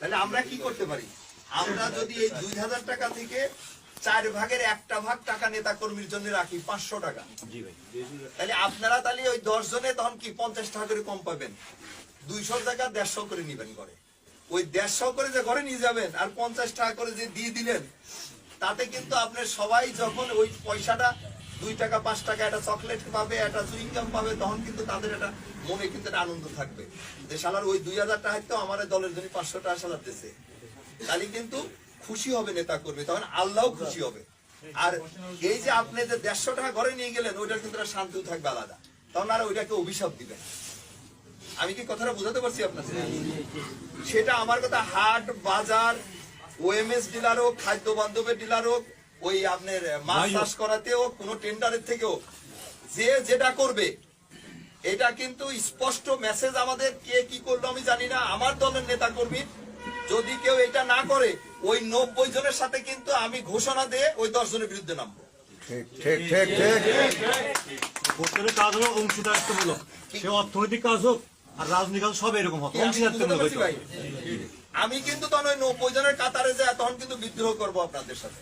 তাহলে আমরা কি করতে পারি? আমরা যদি এই 2000 টাকা থেকে 4 ভাগের 1টা ভাগ টাকা নেতা কর্মীর জন্য রাখি 500 টাকা, তাহলে আপনারা তাহলে ওই 10 জনে তখন কি 50 টাকা করে কম পাবেন। 200 টাকা 150 করে নিবেন ঘরে। ওই 150 করে যে ঘরে নিয়ে যাবেন আর 50 টাকা করে যে দিয়ে দিলেন, তাতে কিন্তু আপনার সবাই যখন ওই পয়সাটা 2 টাকা 5 টাকা একটা চকলেট পাবে, একটা চুইংগাম পাবে, তখন কিন্তু তাদের একটা মনে কিন্তু একটা আনন্দ থাকবে যে শালার ওই 2000 টাকা তো আমার দলের জন্য 500 টাকা শালার দিয়েছে। তাহলে কিন্তু খুশি হবে নেতা কর্মী, তখন আল্লাহও খুশি হবে। আর এই যে আপনি যে 150 টাকা ঘরে নিয়ে গেলেন, ওইটার কিন্তু একটা শান্তিও থাকবে আলাদা, তখন আর ওইটাকে অভিশাপ দিবেন। আমি কি কথাটা বোঝাতে পারছি আপনাদের? সেটা আমার কথা হাট বাজার, ওএমএস ডিলার হোক, খাদ্য বান্ধবের ডিলার হোক, ওই আপনার মাছ চাষ করাতেও কোনো টেন্ডারের থেকেও যে যেটা করবে, এটা কিন্তু স্পষ্ট মেসেজ আমাদের। কে কি করলো আমি জানি না, আমার দলের নেতা কর্মী যদি কেউ এটা না করে, ওই 90 জনের সাথে কিন্তু আমি ঘোষণা দিয়ে ওই 10 জনের বিরুদ্ধে নামবো। ভোটের কাজ হলো অংশীদারিত্বমূলক, সে অর্থনৈতিক কাজ হোক আর রাজনৈতিক কাজ সব এরকম হবে, অংশীদারিত্বমূলক। আমি কিন্তু তখন ওই 90 জনের কাতারে যায় তখন কিন্তু বিদ্রোহ করবো আপনাদের সাথে।